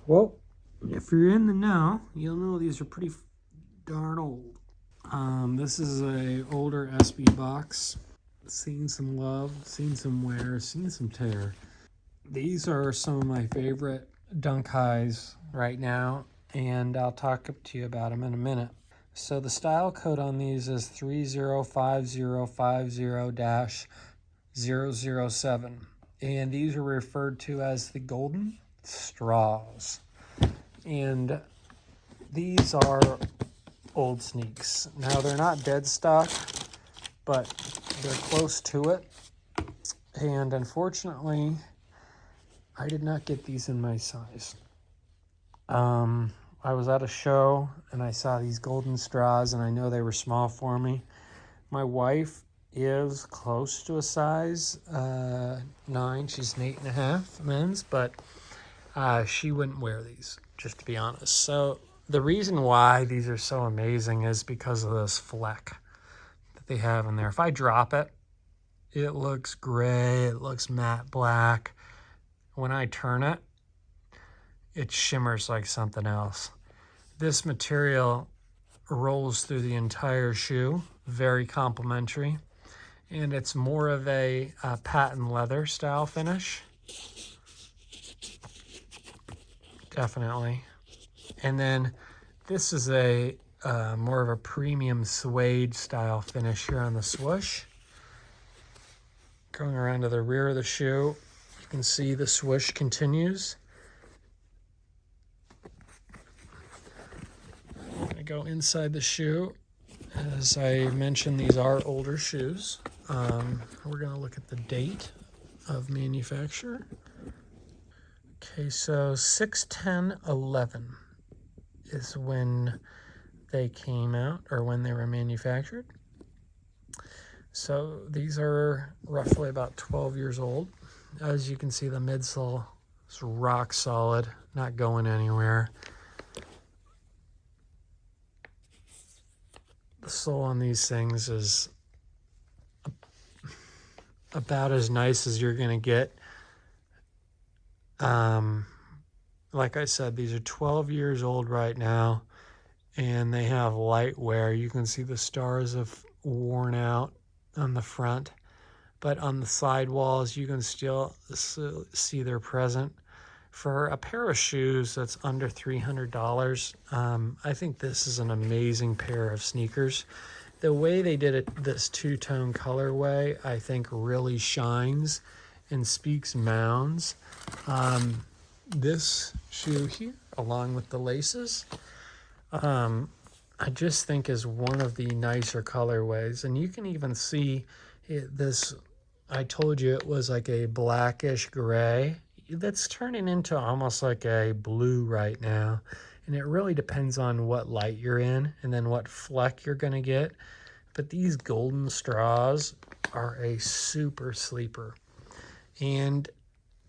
Well, if you're in the know, you'll know these are pretty darn old. This is a older SB box. Seen some love, seen some wear, seen some tear. These are some of my favorite Dunk Highs right now, and I'll talk to you about them in a minute. So the style code on these is 305050-007, and these are referred to as the Golden Straws. And these are old sneaks. Now they're not dead stock, but they're close to it. And unfortunately, I did not get these in my size. I was at a show and I saw these Golden Straws, and I know they were small for me. My wife is close to a size 9. She's an 8.5 men's, but she wouldn't wear these, just to be honest. So the reason why these are so amazing is because of this fleck that they have in there. If I drop it, it looks gray, it looks matte black. When I turn it, it shimmers like something else. This material rolls through the entire shoe, very complimentary, and it's more of a patent leather style finish. Definitely. And then this is a more of a premium suede style finish here on the swoosh. Going around to the rear of the shoe, you can see the swoosh continues. I'm going to go inside the shoe. As I mentioned, these are older shoes. We're going to look at the date of manufacture. Okay, so 6/10/11 is when they came out, or when they were manufactured. So these are roughly about 12 years old. As you can see, the midsole is rock solid, not going anywhere. The sole on these things is about as nice as you're going to get. Like I said, these are 12 years old right now, and they have light wear. You can see the stars have worn out on the front, but on the side walls you can still see they're present. For a pair of shoes that's under $300, I think this is an amazing pair of sneakers. The way they did it, this two-tone colorway, I think really shines and speaks mounds. This shoe here, along with the laces, I just think is one of the nicer colorways. And you can even see this, I told you it was like a blackish gray. That's turning into almost like a blue right now. And it really depends on what light you're in and then what fleck you're going to get. But these Golden Straws are a super sleeper. And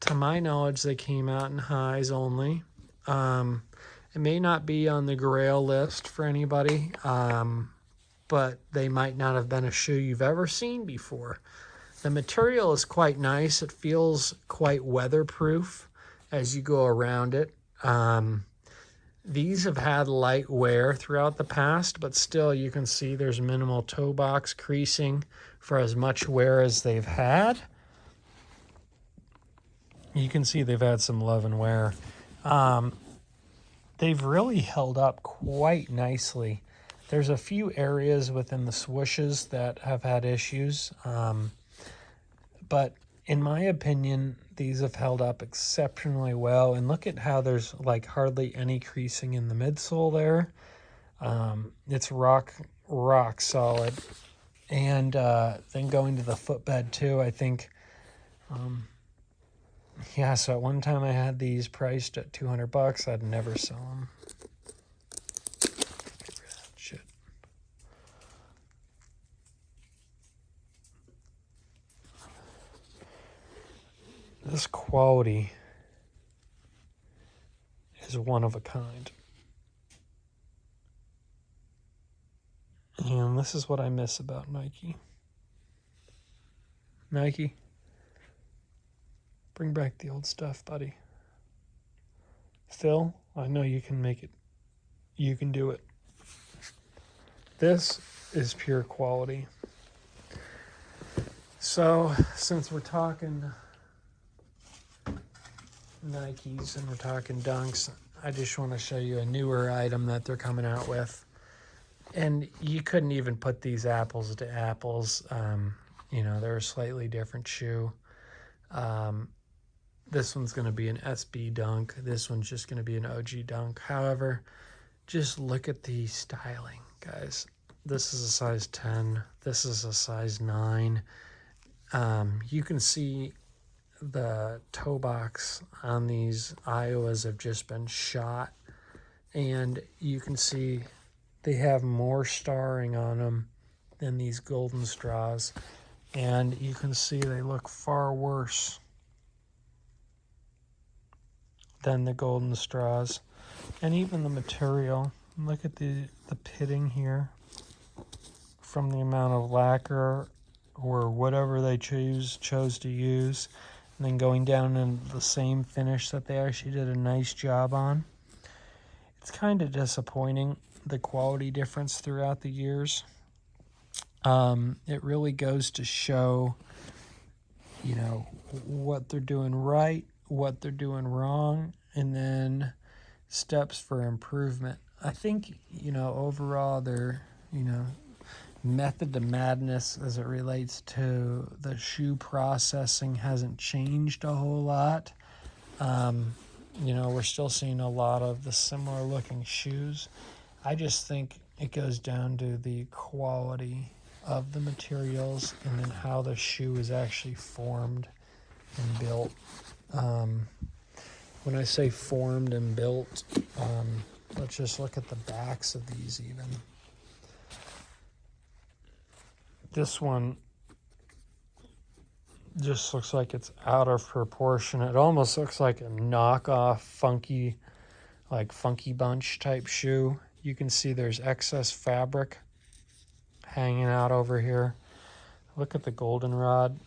to my knowledge, they came out in highs only. It may not be on the Grail list for anybody, but they might not have been a shoe you've ever seen before. The material is quite nice. It feels quite weatherproof as you go around it. These have had light wear throughout the past, but still you can see there's minimal toe box creasing for as much wear as they've had. You can see they've had some love and wear. They've really held up quite nicely. There's a few areas within the swooshes that have had issues, but in my opinion, these have held up exceptionally well. And look at how there's like hardly any creasing in the midsole there. It's rock solid. And then going to the footbed too, I think, yeah, so at one time I had these priced at $200. I'd never sell them. Shit. This quality is one of a kind. And this is what I miss about Nike. Nike, bring back the old stuff, buddy. Phil, I know you can make it. You can do it. This is pure quality. So, since we're talking Nikes and we're talking Dunks, I just want to show you a newer item that they're coming out with. And you couldn't even put these apples to apples. They're a slightly different shoe. This one's going to be an SB Dunk. This one's just going to be an OG Dunk. However, just look at the styling, guys. This is a size 10. This is a size 9. You can see the toe box on these Iowas have just been shot. And you can see they have more starring on them than these Golden Straws. And you can see they look far worse than the Golden Straws. And even the material, look at the pitting here from the amount of lacquer or whatever they chose to use, and then going down in the same finish that they actually did a nice job on. It's kind of disappointing, the quality difference throughout the years. It really goes to show, what they're doing right, what they're doing wrong, and then steps for improvement. I think, overall their, method to madness as it relates to the shoe processing hasn't changed a whole lot. We're still seeing a lot of the similar looking shoes. I just think it goes down to the quality of the materials and then how the shoe is actually formed and built. When I say formed and built, let's just look at the backs of these even. This one just looks like it's out of proportion. It almost looks like a knockoff Funky Bunch type shoe. You can see there's excess fabric hanging out over here. Look at the goldenrod.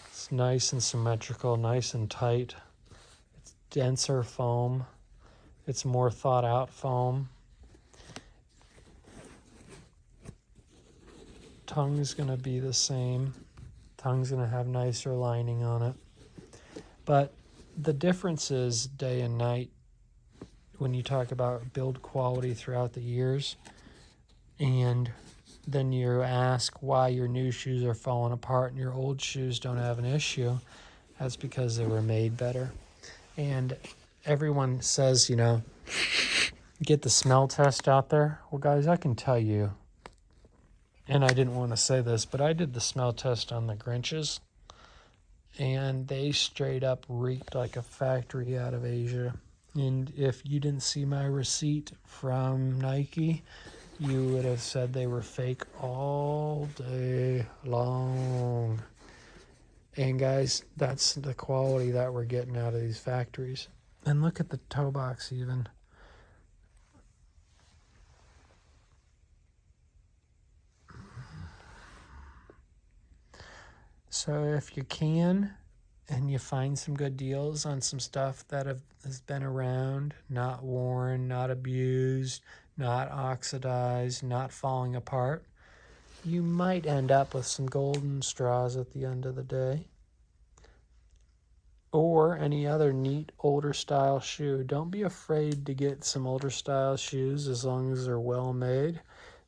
It's nice and symmetrical, nice and tight. It's denser foam. It's more thought out foam. Tongue's going to be the same. Tongue's going to have nicer lining on it. But the difference is day and night when you talk about build quality throughout the years. And then you ask why your new shoes are falling apart and your old shoes don't have an issue. That's because they were made better. And everyone says, get the smell test out there. Well, guys, I can tell you, and I didn't want to say this, but I did the smell test on the Grinches, and they straight up reeked like a factory out of Asia. And if you didn't see my receipt from Nike, you would have said they were fake all day long. And guys, that's the quality that we're getting out of these factories. And look at the toe box even. So if you can, and you find some good deals on some stuff that has been around, not worn, not abused, not oxidized, not falling apart, you might end up with some Golden Straws at the end of the day. Or any other neat older style shoe. Don't be afraid to get some older style shoes as long as they're well made,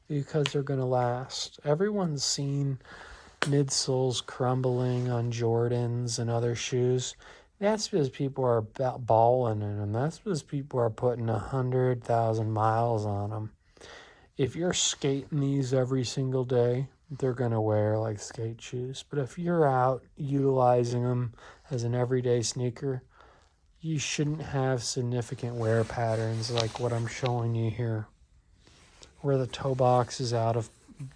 because they're going to last. Everyone's seen midsoles crumbling on Jordans and other shoes. That's because people are balling in them. That's because people are putting 100,000 miles on them. If you're skating these every single day, they're going to wear like skate shoes. But if you're out utilizing them as an everyday sneaker, you shouldn't have significant wear patterns like what I'm showing you here, where the toe box is out of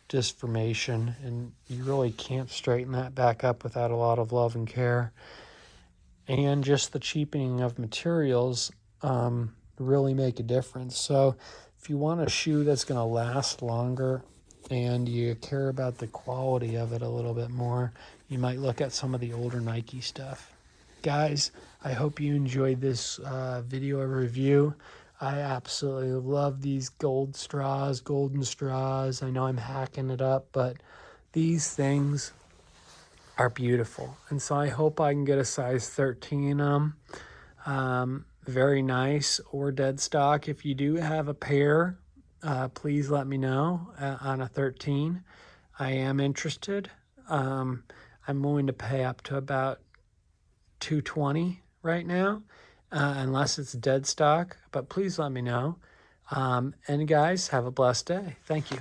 disformation and you really can't straighten that back up without a lot of love and care. And just the cheapening of materials really make a difference. So if you want a shoe that's going to last longer and you care about the quality of it a little bit more, you might look at some of the older Nike stuff. guys, I hope you enjoyed this video review. I absolutely love these golden straws. I know I'm hacking it up, but these things are beautiful. And so I hope I can get a size 13 on them. Very nice, or dead stock. If you do have a pair, please let me know on a 13. I am interested. I'm willing to pay up to about $220 right now, unless it's dead stock, but please let me know. And guys, have a blessed day. Thank you.